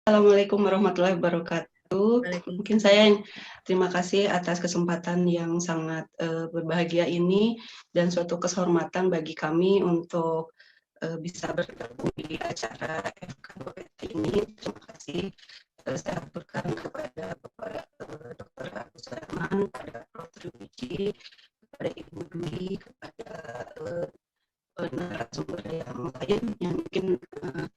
Assalamualaikum warahmatullahi wabarakatuh. Mungkin saya terima kasih atas kesempatan yang sangat berbahagia ini dan suatu kehormatan bagi kami untuk bisa bergabung di acara FKWT ini. Terima kasih saya aturkan kepada Bapak Dr. Agus Rahman, kepada Prof. Triwiji, kepada Ibu Dwi, kepada narasumber yang lain yang mungkin juga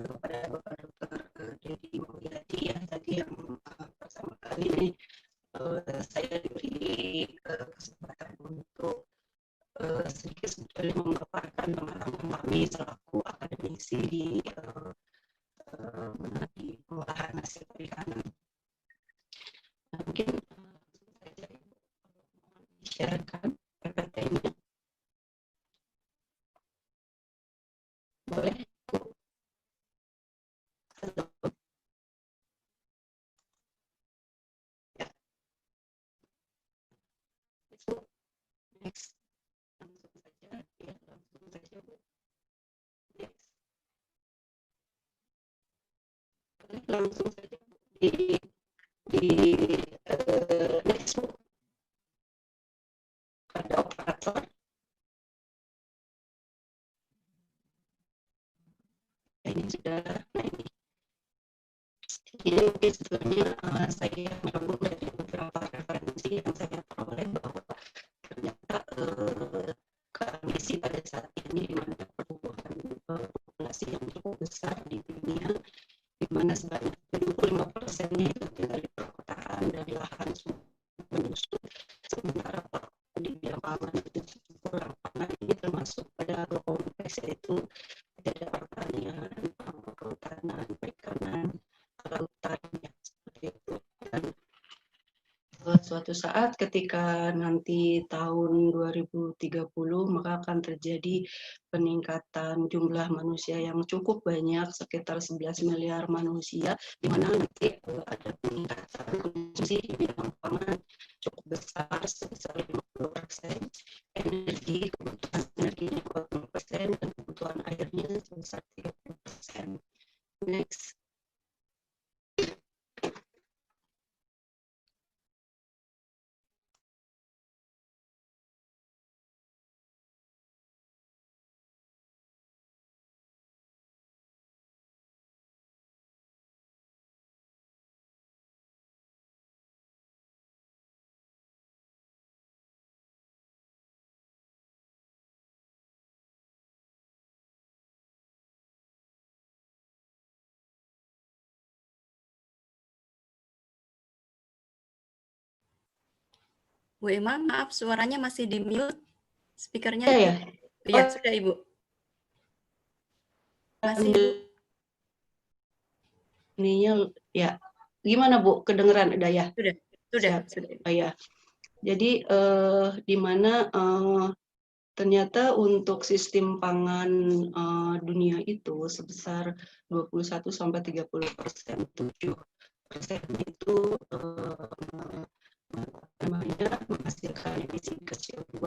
kepada Bapak Dr. Dedi Mulyadi ya tadi yang pertama kali ini saya diberi kesempatan untuk sedikit sebetulnya memaparkan pengalaman kami selaku akademisi di pengolahan hasil perikanan. Mungkin saja Ibu sharekan PPT-nya. Boleh? Halo. Ya. Itu next. Langsung saja, ya langsung saja Bu. Next. Langsung saja Bu. Di next Bu. Ada operator. Ini sudah, nah ini mungkin sebetulnya saya menyambung dari beberapa referensi yang saya peroleh bahwa ternyata kondisi pada saat ini di mana pertumbuhan populasi yang cukup besar di dunia, di mana sebanyak 75%-nya itu tinggal di perkotaan dan lahan menyusut, sementara di bidang pangan itu kurang pangan ini termasuk pada kompleks yaitu ada pertanian, kehutanan, perikanan, kelautan ya, seperti itu. Dan suatu saat ketika nanti tahun 2030 maka akan terjadi peningkatan jumlah manusia yang cukup banyak, sekitar 11 miliar manusia, di mana nanti ada peningkatan konsumsi di bidang pangan cukup besar sebesar 50%, energi, kebutuhan energinya 40%, dan kebutuhan airnya sebesar 30%. Next. Bu Emma, maaf suaranya masih di mute. Speakernya. Ya. Iya, sudah Ibu. Masih Ibu. Ininya ya. Gimana Bu? Kedengeran udah ya? Sudah. Oh, ya. Jadi di mana ternyata untuk sistem pangan dunia itu sebesar 21 sampai 30%, 7% itu menghasilkan emisi gas CO2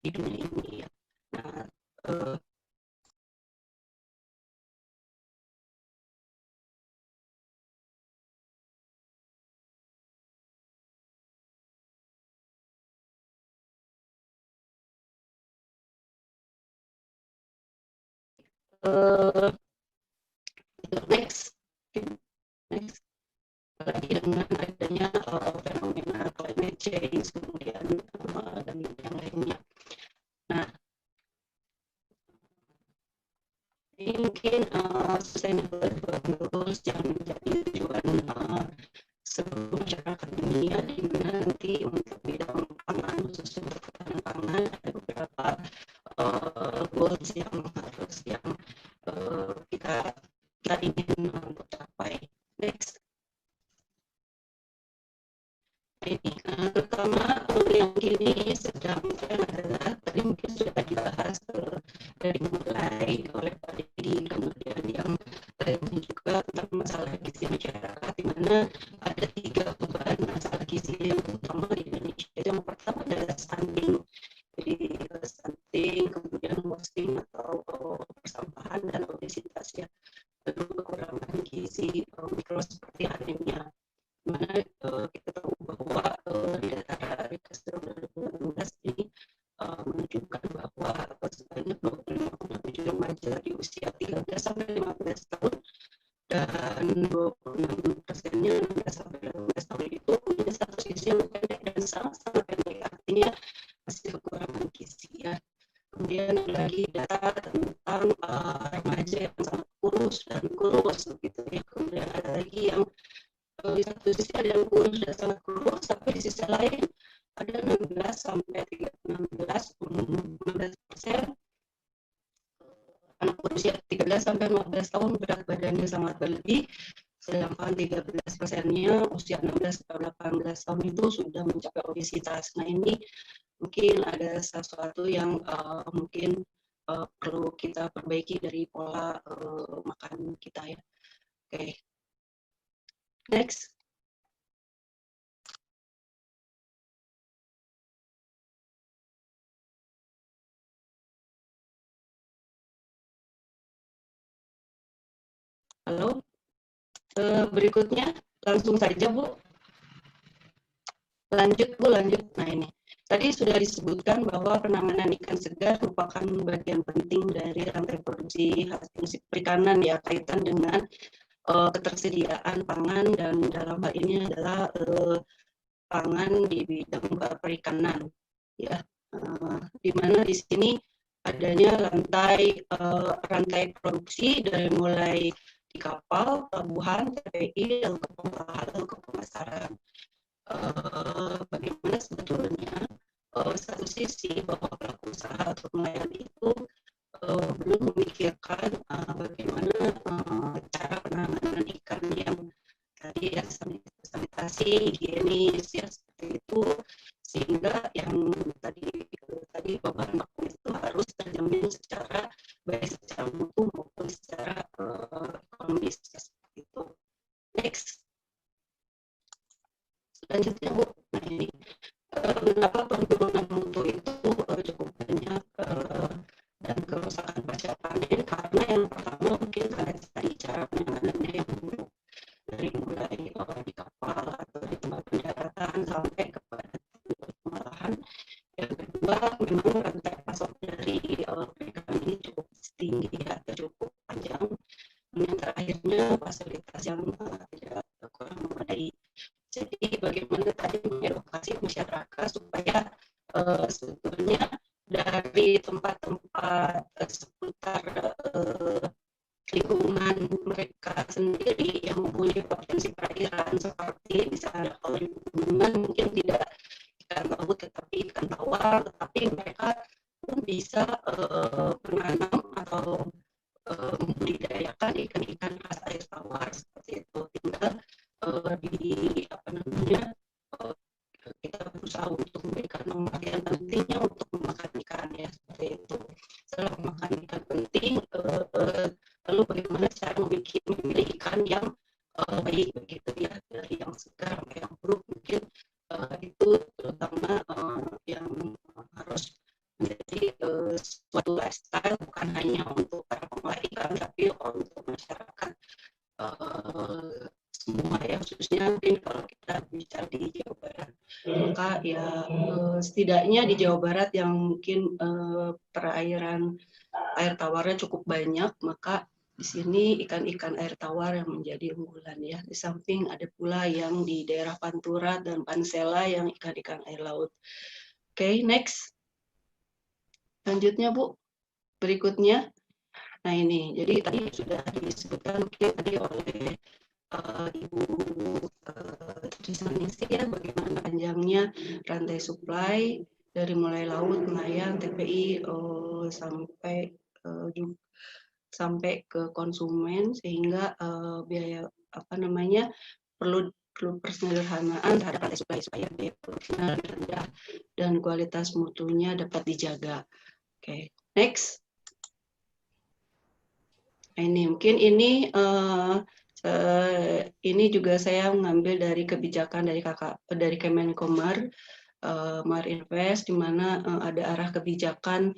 di dunia ini ya. Nah, next lagi dengan adanya fenomena climate change kemudian dan yang lainnya. Nah, ini mungkin sustainable development goals yang menjadi tujuan seluruh masyarakat dunia, di mana nanti untuk bidang pangan khususnya ketahanan pangan ada beberapa goals yang harus kita ingin untuk capai. Next. Ini terutama yang kini sedang tren adalah tadi mungkin sudah dibahas dari mulai oleh Pak Dedi, kemudian yang lainnya juga tentang masalah gizi masyarakat, di mana ada 3 beban masalah gizi yang utama di Indonesia. Yang pertama adalah stunting, jadi stunting, kemudian wasting atau persampahan dan obesitas ya. Kedua adalah di usia 13 sampai 15 tahun, dan 26%-nya 16 sampai 18 tahun itu punya status gizi yang pendek dan sangat-sangat pendek, artinya masih kekurangan gizi ya. Kemudian lagi data tentang remaja yang sangat kurus dan kurus gitu ya. Kemudian ada lagi yang di satu sisi ada yang kurus dan sangat kurus, tapi di sisi lain ada 16 sampai 16% anak berusia 13 sampai 15 tahun berat badannya sangat berlebih, sedangkan 13%-nya usia 16 sampai 18 tahun itu sudah mencapai obesitas. Nah, ini mungkin ada sesuatu yang mungkin perlu kita perbaiki dari pola makan kita ya. Oke. Next. Halo. Berikutnya langsung saja Bu. Lanjut Bu, lanjut. Nah ini. Tadi sudah disebutkan bahwa penanganan ikan segar merupakan bagian penting dari rantai produksi hasil perikanan ya, kaitan dengan ketersediaan pangan, dan dalam hal ini adalah pangan di bidang perikanan ya, di mana di sini adanya rantai produksi dari mulai di kapal, pelabuhan, TPI, lalu ke pengolahan, lalu ke pemasaran. Bagaimana sebetulnya satu sisi bahwa pelaku usaha atau nelayan itu belum memikirkan bagaimana cara penanganan ikan yang tadi ya, sanitasi, higienis ya, seperti itu, sehingga yang tadi bahan baku itu harus terjamin secara baik secara mutu maupun secara ekonomis ya, seperti itu. Next. Selanjutnya Bu, nah ini kenapa penurunan mutu itu cukup banyak dan kerusakan pasca panen, karena yang pertama mungkin karena tadi cara penanganannya yang buruk, dari mulai di kapal atau di tempat pendaratan sampai kepada pengolahan. Yang kedua, memang rantai pasok dari perikanan ini cukup tinggi atau cukup panjang. Yang terakhirnya fasilitas yang tidak kurang memadai. Jadi bagaimana tadi mengedukasi masyarakat supaya sebetulnya dari tempat-tempat seputar lingkungan mereka sendiri yang mempunyai potensi perairan, seperti misalnya kalau di pegunungan mungkin tidak ikan laut tetapi ikan tawar, tetapi mereka pun bisa menanam atau membudidayakan ikan-ikan khas air tawar seperti itu. Tinggal kita berusaha untuk memberikan pengertian pentingnya untuk memakan ikan ya, seperti itu. Setelah memakan ikan penting, lalu bagaimana cara memilih ikan yang baik begitu ya, dari yang segar sampai yang buruk, mungkin itu terutama yang harus menjadi suatu lifestyle, bukan hanya untuk para pengolah ikan tapi untuk masyarakat semua ya, khususnya mungkin kalau kita bicara di Jawa Barat, maka ya setidaknya di Jawa Barat yang mungkin perairan air tawarnya cukup banyak, maka di sini ikan-ikan air tawar yang menjadi unggulan ya. Di samping ada pula yang di daerah Pantura dan Pansela yang ikan-ikan air laut. Oke, next. Selanjutnya Bu, berikutnya. Nah ini, jadi tadi sudah disebutkan mungkin tadi oleh Ibu Trisaningsih ya, bagaimana panjangnya rantai supply dari mulai laut, nelayan, TPI sampai ke konsumen, sehingga biaya perlu persederhanaan terhadap rantai supply supaya biaya produksinya lebih rendah dan kualitas mutunya dapat dijaga. Oke, next. Ini mungkin ini juga saya mengambil dari kebijakan dari Kemenkomar, Marinvest, di mana ada arah kebijakan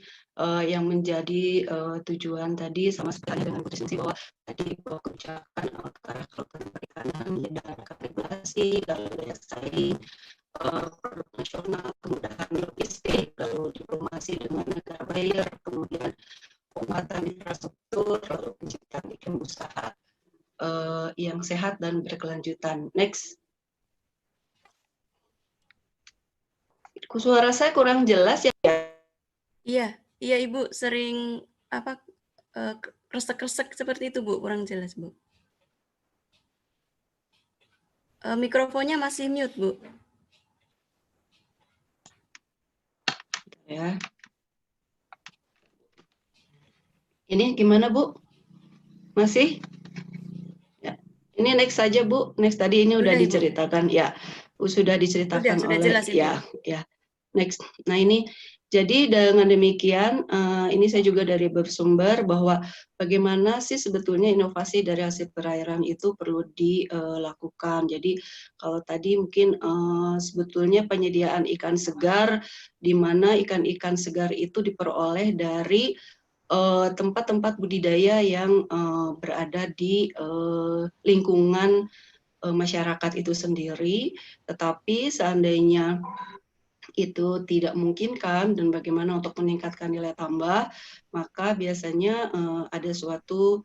yang menjadi tujuan tadi sama sekali dengan konsistensi bahwa tadi kebijakan ke arah perikanan, dengan regulasi, lalu daya saing, produk nasional, kemudahan logistik, lalu diplomasi dengan negara buyer, kemudian penguatan infrastruktur yang sehat dan berkelanjutan. Next. Suara saya kurang jelas ya? Iya, iya Ibu sering apa kresek-kresek seperti itu Bu, kurang jelas Bu. Mikrofonnya masih mute Bu. Ya. Ini gimana Bu? Masih? Ya. Ini next saja Bu. Next tadi ini udah Sudah, Ibu. diceritakan ya. Sudah diceritakan Sudah oleh jelas, Ibu. ya. Next. Nah ini jadi dengan demikian ini saya juga dari bersumber bahwa bagaimana sih sebetulnya inovasi dari hasil perairan itu perlu dilakukan. Jadi kalau tadi mungkin sebetulnya penyediaan ikan segar di mana ikan-ikan segar itu diperoleh dari tempat-tempat budidaya yang berada di lingkungan masyarakat itu sendiri, tetapi seandainya itu tidak memungkinkan dan bagaimana untuk meningkatkan nilai tambah, maka biasanya ada suatu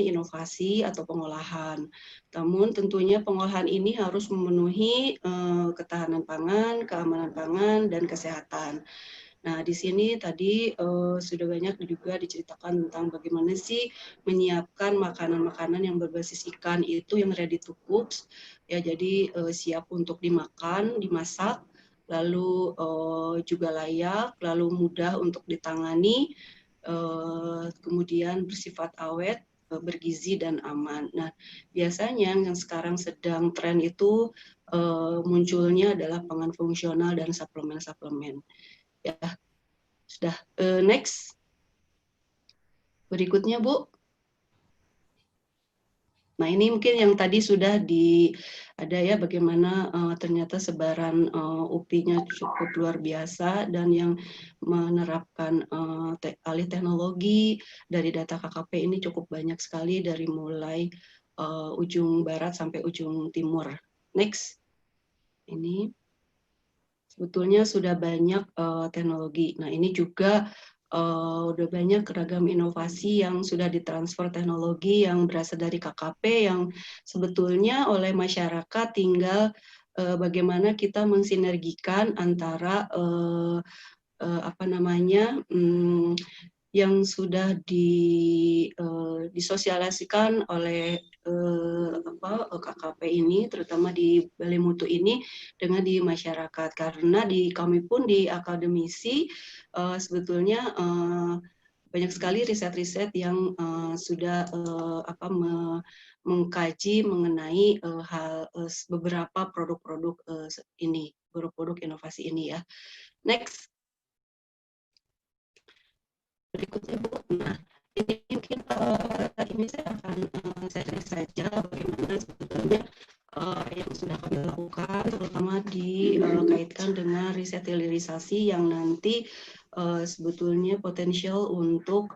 inovasi atau pengolahan. Namun tentunya pengolahan ini harus memenuhi ketahanan pangan, keamanan pangan, dan kesehatan. Nah, di sini tadi sudah banyak juga diceritakan tentang bagaimana sih menyiapkan makanan-makanan yang berbasis ikan itu yang ready to cook, ya jadi siap untuk dimakan, dimasak, lalu juga layak, lalu mudah untuk ditangani, kemudian bersifat awet, bergizi dan aman. Nah, biasanya yang sekarang sedang tren itu munculnya adalah pangan fungsional dan suplemen-suplemen. Ya, sudah. Next. Berikutnya, Bu. Nah, ini mungkin yang tadi sudah ada ya bagaimana ternyata sebaran UPI-nya cukup luar biasa dan yang menerapkan alih teknologi dari data KKP ini cukup banyak sekali dari mulai ujung barat sampai ujung timur. Next. Ini sebetulnya sudah banyak teknologi. Nah, ini juga udah banyak ragam inovasi yang sudah ditransfer teknologi yang berasal dari KKP yang sebetulnya oleh masyarakat tinggal bagaimana kita mensinergikan antara yang sudah disosialisasikan oleh KKP ini, terutama di Balai Mutu ini, dengan di masyarakat. Karena kami pun di akademisi sebetulnya banyak sekali riset-riset yang sudah mengkaji mengenai beberapa produk-produk ini, produk-produk inovasi ini ya. Next. Berikutnya Bu, nah ini mungkin ini saya akan share saja bagaimana sebetulnya yang sudah kami lakukan, terutama dikaitkan dengan riset hilirisasi yang nanti sebetulnya potensial untuk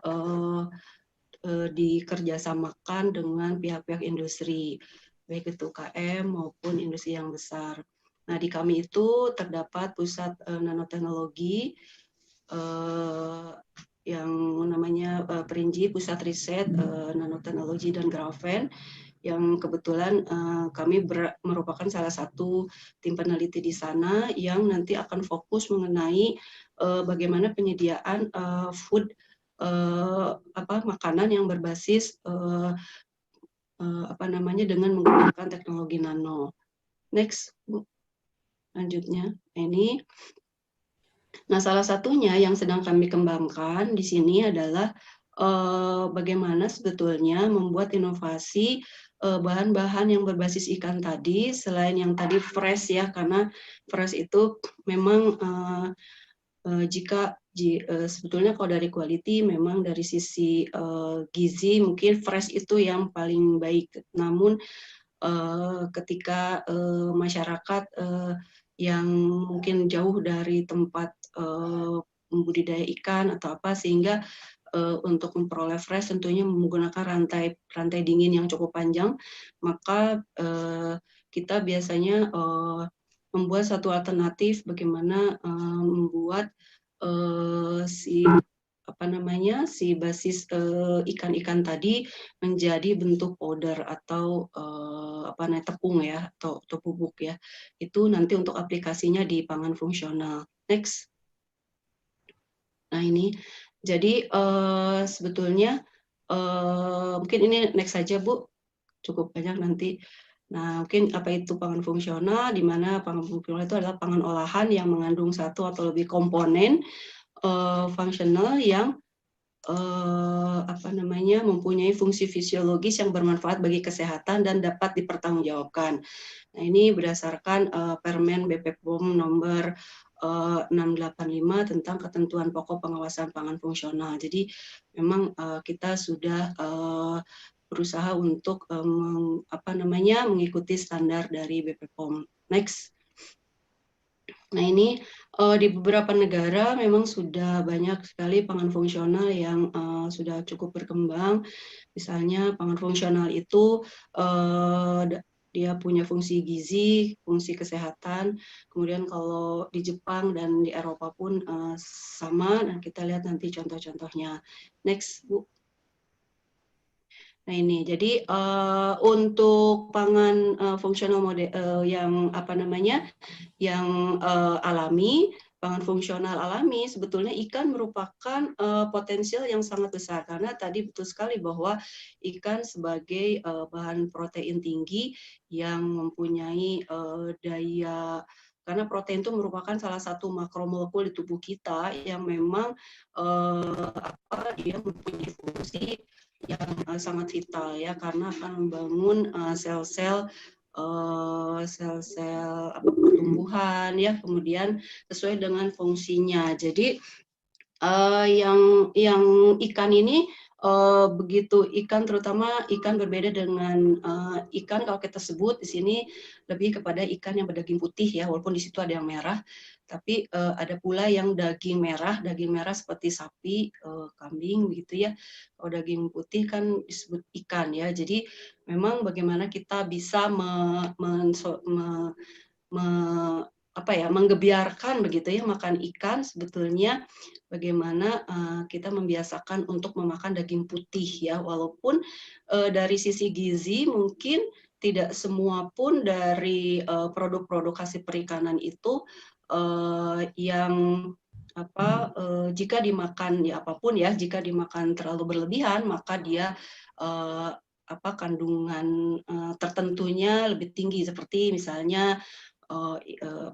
dikerjasamakan dengan pihak-pihak industri, baik itu UKM maupun industri yang besar. Nah, di kami itu terdapat pusat nanoteknologi yang namanya Perinji Pusat Riset Nanoteknologi dan Grafen yang kebetulan kami merupakan salah satu tim peneliti di sana yang nanti akan fokus mengenai bagaimana penyediaan food makanan yang berbasis dengan menggunakan teknologi nano. Next, Bu. Lanjutnya, ini. Nah, salah satunya yang sedang kami kembangkan di sini adalah bagaimana sebetulnya membuat inovasi bahan-bahan yang berbasis ikan tadi, selain yang tadi fresh ya, karena fresh itu memang sebetulnya kalau dari quality memang dari sisi gizi mungkin fresh itu yang paling baik. Namun ketika masyarakat yang mungkin jauh dari tempat membudidaya ikan atau apa, sehingga untuk memperoleh fresh tentunya menggunakan rantai dingin yang cukup panjang, maka kita biasanya membuat satu alternatif bagaimana membuat namanya si basis ikan-ikan tadi menjadi bentuk powder atau tepung ya atau bubuk ya. Itu nanti untuk aplikasinya di pangan fungsional. Next. Nah ini, jadi sebetulnya mungkin ini next saja Bu, cukup banyak nanti. Nah mungkin apa itu pangan fungsional, di mana pangan fungsional itu adalah pangan olahan yang mengandung satu atau lebih komponen fungsional yang mempunyai fungsi fisiologis yang bermanfaat bagi kesehatan dan dapat dipertanggungjawabkan. Nah, ini berdasarkan Permen BPOM nomor 685 tentang ketentuan pokok pengawasan pangan fungsional. Jadi memang kita sudah berusaha untuk mengikuti standar dari BPOM. Next. Nah ini di beberapa negara memang sudah banyak sekali pangan fungsional yang sudah cukup berkembang. Misalnya pangan fungsional itu dia punya fungsi gizi, fungsi kesehatan. Kemudian kalau di Jepang dan di Eropa pun sama. Dan kita lihat nanti contoh-contohnya. Next, Bu. Nah ini, jadi untuk pangan fungsional yang yang alami, pangan fungsional alami, sebetulnya ikan merupakan potensial yang sangat besar karena tadi betul sekali bahwa ikan sebagai bahan protein tinggi yang mempunyai daya, karena protein itu merupakan salah satu makromolekul di tubuh kita yang memang dia mempunyai fungsi yang sangat vital ya, karena akan membangun sel-sel pertumbuhan ya, kemudian sesuai dengan fungsinya. Jadi yang ikan ini begitu ikan, terutama ikan berbeda dengan ikan kalau kita sebut di sini lebih kepada ikan yang berdaging putih ya, walaupun di situ ada yang merah, tapi ada pula yang daging merah seperti sapi, kambing begitu ya. Kalau daging putih kan disebut ikan ya. Jadi memang bagaimana kita bisa menggebiarkan begitu ya makan ikan, sebetulnya bagaimana kita membiasakan untuk memakan daging putih ya, walaupun dari sisi gizi mungkin tidak semua pun dari produk-produk hasil perikanan itu yang jika dimakan ya apapun ya, jika dimakan terlalu berlebihan maka dia kandungan tertentunya lebih tinggi, seperti misalnya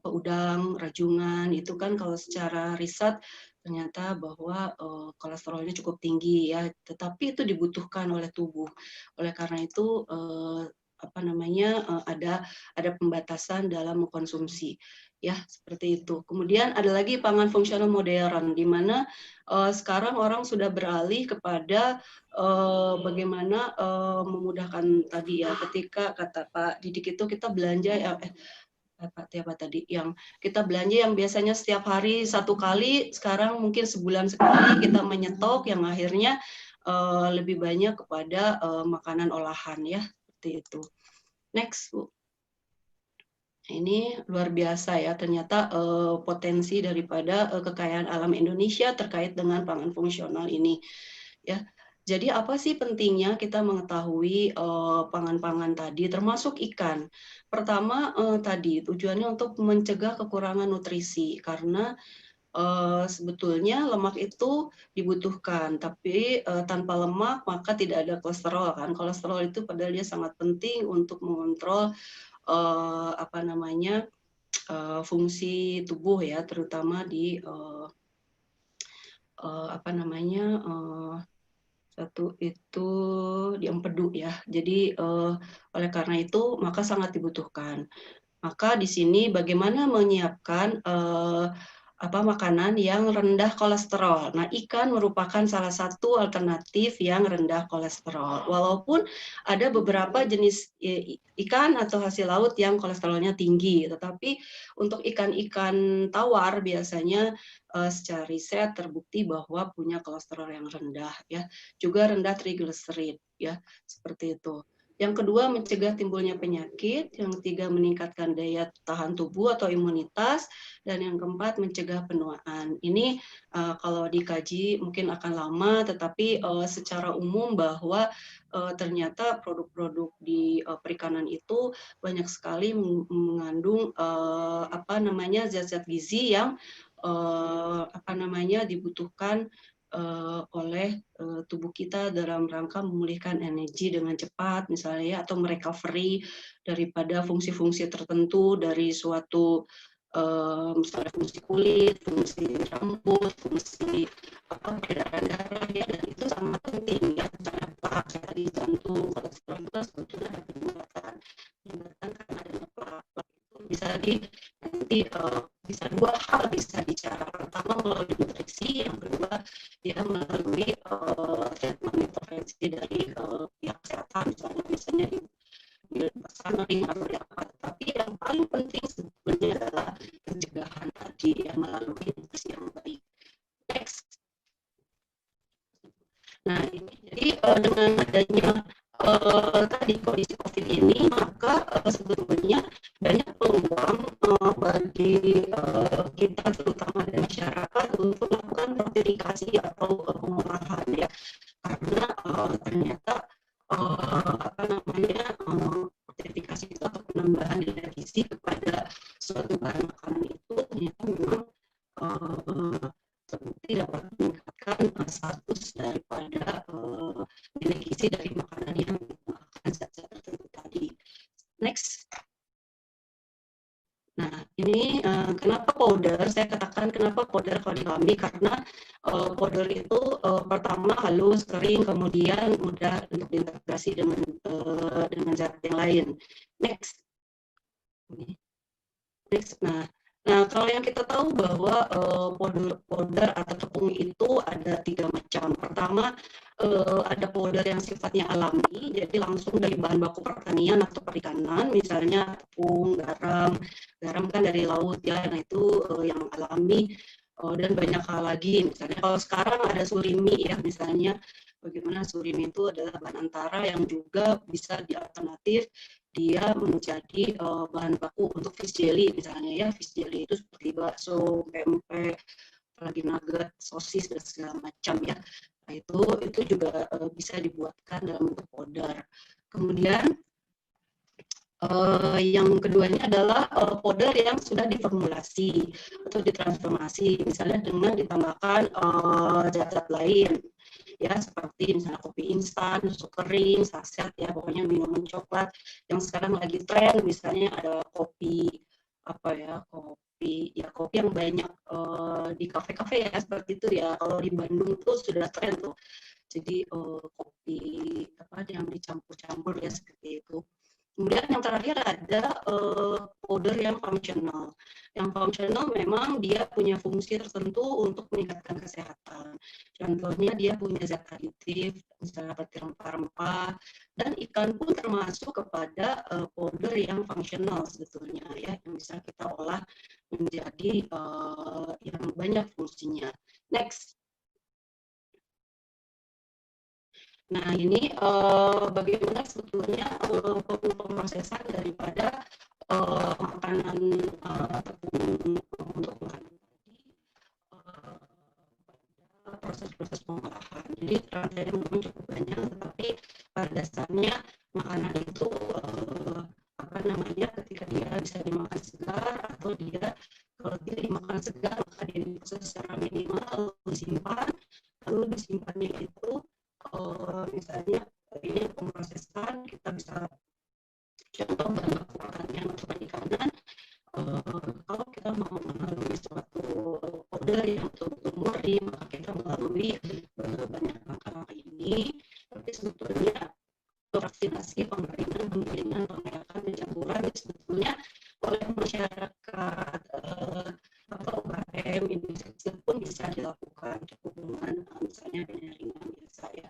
udang, rajungan, itu kan kalau secara riset ternyata bahwa kolesterolnya cukup tinggi ya, tetapi itu dibutuhkan oleh tubuh. Oleh karena itu ada pembatasan dalam mengkonsumsi ya, seperti itu. Kemudian ada lagi pangan fungsional modern, di mana sekarang orang sudah beralih kepada bagaimana memudahkan tadi ya, ketika kata Pak Didik itu kita belanja yang kita belanja yang biasanya setiap hari satu kali, sekarang mungkin sebulan sekali kita menyetop, yang akhirnya lebih banyak kepada makanan olahan ya, seperti itu. Next, Bu. Ini luar biasa ya, ternyata potensi daripada kekayaan alam Indonesia terkait dengan pangan fungsional ini ya. Jadi apa sih pentingnya kita mengetahui pangan-pangan tadi, termasuk ikan? Pertama tadi tujuannya untuk mencegah kekurangan nutrisi, karena sebetulnya lemak itu dibutuhkan, tapi tanpa lemak maka tidak ada kolesterol kan. Kolesterol itu padahal dia sangat penting untuk mengontrol fungsi tubuh ya, terutama di satu itu di empedu ya. Jadi oleh karena itu maka sangat dibutuhkan. Maka di sini bagaimana menyiapkan makanan yang rendah kolesterol. Nah, ikan merupakan salah satu alternatif yang rendah kolesterol. Walaupun ada beberapa jenis ikan atau hasil laut yang kolesterolnya tinggi, tetapi untuk ikan-ikan tawar biasanya secara riset terbukti bahwa punya kolesterol yang rendah ya. Juga rendah trigliserid ya, seperti itu. Yang kedua, mencegah timbulnya penyakit. Yang ketiga, meningkatkan daya tahan tubuh atau imunitas. Dan yang keempat, mencegah penuaan. Ini kalau dikaji mungkin akan lama, tetapi secara umum bahwa ternyata produk-produk di perikanan itu banyak sekali mengandung zat-zat gizi yang dibutuhkan oleh tubuh kita dalam rangka memulihkan energi dengan cepat misalnya ya, atau merecovery daripada fungsi-fungsi tertentu dari suatu misalnya fungsi kulit, fungsi rambut, fungsi peredaran darah ya, dan itu sangat penting ya, misalnya plak dari jantung, kolesterol itu sebetulnya ada penyumbatan karena adanya plak itu bisa nanti bisa dua hal bisa bicara, pertama melalui nutrisi, yang kedua ya melalui treatment intervensi dari pihak kesehatan misalnya di sunring atau di apa, tapi yang paling penting sebenarnya adalah pencegahan tadi yang melalui nutrisi yang baik. Next. Nah ini jadi dengan adanya tadi kondisi COVID ini, maka sebetulnya banyak peluang bagi kita terutama dari masyarakat untuk melakukan sertifikasi atau pengolahan ya, karena ternyata sertifikasi itu atau penambahan nilai gizi kepada suatu bahan makanan itu ternyata memang terbukti dapat meningkatkan status daripada nilai gizi dari makanan yang menggunakan zat-zat tertentu tadi. Next. Nah, ini kenapa powder? Saya katakan kenapa powder kalau di kami, karena powder itu pertama halus, kering, kemudian mudah untuk diintegrasi dengan zat yang lain. Next. Next. Nah, kalau yang kita tahu bahwa powder atau tepung itu ada 3 macam. Pertama, ada powder yang sifatnya alami, jadi langsung dari bahan baku pertanian atau perikanan, misalnya tepung, garam kan dari laut ya, nah itu yang alami. Dan banyak hal lagi, misalnya kalau sekarang ada surimi ya, misalnya bagaimana surimi itu adalah bahan antara yang juga bisa dialternatif dia menjadi bahan baku untuk fish jelly misalnya ya, fish jelly itu seperti bakso, pempek, apalagi nugget, sosis dan segala macam ya. Nah, itu juga bisa dibuatkan dalam bentuk powder. Kemudian yang keduanya adalah powder yang sudah diformulasi atau ditransformasi, misalnya dengan ditambahkan zat-zat lain ya, seperti misalnya kopi instan, susu kering, saset ya, pokoknya minuman coklat yang sekarang lagi tren, misalnya ada kopi kopi yang banyak di kafe-kafe ya, seperti itu ya. Kalau di Bandung tuh sudah tren tuh, jadi kopi yang dicampur-campur ya, seperti itu. Kemudian yang terakhir ada powder yang fungsional. Yang fungsional memang dia punya fungsi tertentu untuk meningkatkan kesehatan. Contohnya dia punya zat aditif, misalnya seperti rempah-rempah, dan ikan pun termasuk kepada powder yang fungsional sebetulnya ya, yang bisa kita olah menjadi yang banyak fungsinya. Next. Nah, ini bagaimana sebetulnya pemrosesan daripada makanan tepung untuk makanan tadi, proses-proses pengolahan. Jadi rantainya memang cukup banyak, tetapi pada dasarnya makanan itu ketika dia bisa dimakan segar atau dia kalau tidak dimakan segar maka dia diproses secara minimal lalu disimpan, disimpannya itu misalnya ini pemrosesan kita bisa contoh bahan baku pertanian atau perikanan. Kalau kita mau melalui suatu powder yang betul-betul murni, maka kita melalui banyak langkah-langkah ini. Tapi sebetulnya vaksinasi, pengeringan, pengelakan, pencampuran sebetulnya oleh masyarakat atau UKM Indonesia pun bisa dilakukan cukup dengan misalnya penyaringan biasa ya.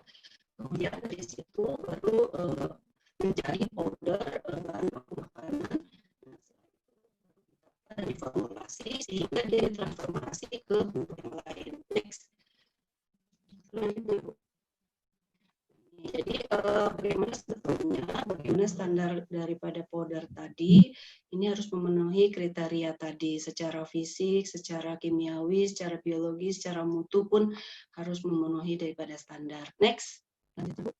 Kemudian dari situ baru menjadi powder bahan baku makanan dan diformulasi sehingga dia ditransformasi ke bentuk yang lain. Next. Jadi bagaimana sebetulnya mana standar daripada powder tadi ini harus memenuhi kriteria tadi secara fisik, secara kimiawi, secara biologi, secara mutu pun harus memenuhi daripada standar. Next, lanjut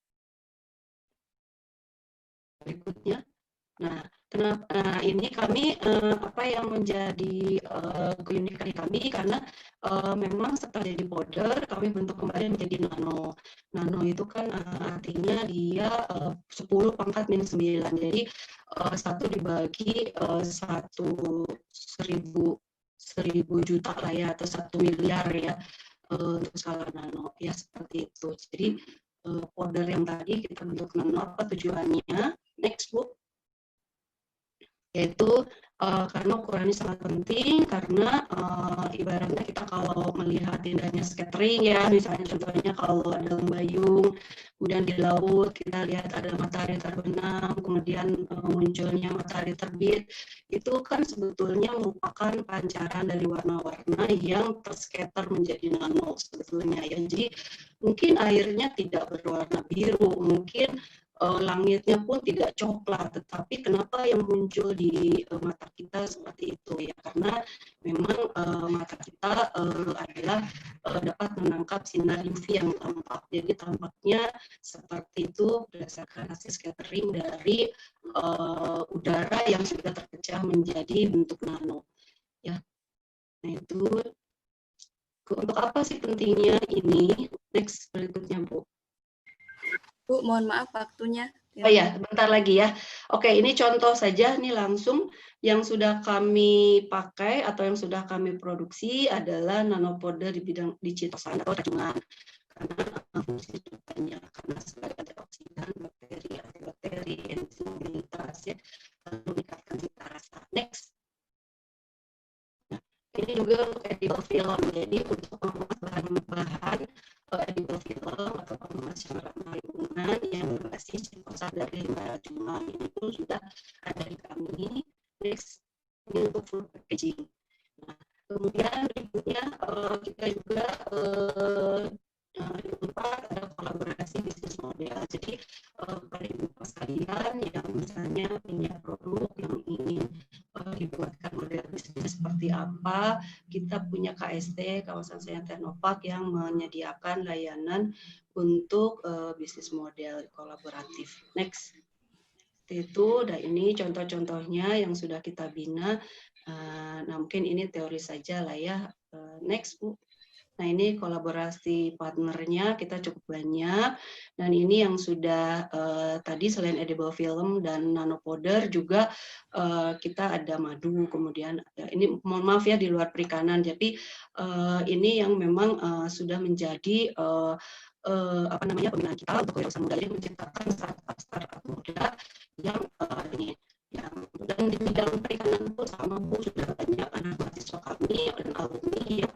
berikutnya. Nah, ini kami apa yang menjadi keunikan kami karena memang setelah jadi powder kami bentuk kembali menjadi nano. Nano itu kan artinya dia 10 pangkat minus 9. Jadi 1 dibagi 1000 juta lah ya, atau 1 miliar ya untuk skala nano ya, seperti itu. Jadi powder yang tadi kita bentuk nano, apa tujuannya? Next, Bu. Yaitu karena ukurannya sangat penting, karena ibaratnya kita kalau melihat indahnya scattering ya, misalnya contohnya kalau ada lembayung, kemudian di laut kita lihat ada matahari terbenam, kemudian munculnya matahari terbit, itu kan sebetulnya merupakan pancaran dari warna-warna yang terscatter menjadi nano sebetulnya ya. Jadi mungkin airnya tidak berwarna biru, mungkin langitnya pun tidak coklat, tetapi kenapa yang muncul di mata kita seperti itu ya, karena memang mata kita adalah dapat menangkap sinar UV yang tampak, jadi tampaknya seperti itu berdasarkan hasil scattering dari udara yang sudah terpecah menjadi bentuk nano ya. Nah itu untuk apa sih pentingnya ini? Next berikutnya, Bu. Bu, mohon maaf waktunya. Oh ya, bentar lagi ya. Oke, ini contoh saja nih langsung yang sudah kami pakai atau yang sudah kami produksi adalah nanopowder di bidang digitosan atau racungan. Karena fungsinya banyak, karena sebagai antioksidan, bakteri, enzim mobilitas ya, meningkatkan cita rasa. Next. Nah, ini juga untuk edible film, jadi untuk mengemas bahan-bahan edible film atau pengemas yang ramah lingkungan yang berbasis glukosa dari limbah racungan, ini pun sudah ada di kami. Next, ini untuk food packaging. Nah, kemudian berikutnya kita juga jangan lupa ada kolaborasi bisnis model. Jadi pada ibu sekalian yang misalnya punya produk yang ingin dibuatkan model bisnis seperti apa, kita punya KST, Kawasan Saya Teknopark, yang menyediakan layanan untuk bisnis model kolaboratif. Next. Itu, dan ini contoh-contohnya yang sudah kita bina. Nah, mungkin ini teori saja lah ya. Next, Bu. Nah, ini kolaborasi partnernya kita cukup banyak, dan ini yang sudah tadi selain edible film dan nanopowder juga kita ada madu, kemudian ini mohon maaf ya di luar perikanan, tapi ini yang memang sudah menjadi apa namanya pembinaan kita untuk kewirausahaan muda, jadi menciptakan startup muda yang ini yang dan di bidang perikanan pun sama Bu, sudah banyak anak mahasiswa kami dan alumni yang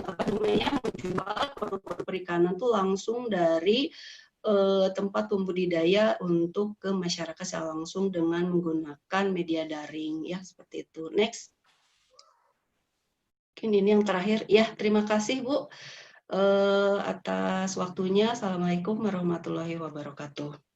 apa namanya menjual produk perikanan tuh langsung dari tempat pembudidaya untuk ke masyarakat secara langsung dengan menggunakan media daring ya, seperti itu. Next. Mungkin ini yang terakhir ya. Terima kasih Bu atas waktunya. Assalamualaikum warahmatullahi wabarakatuh.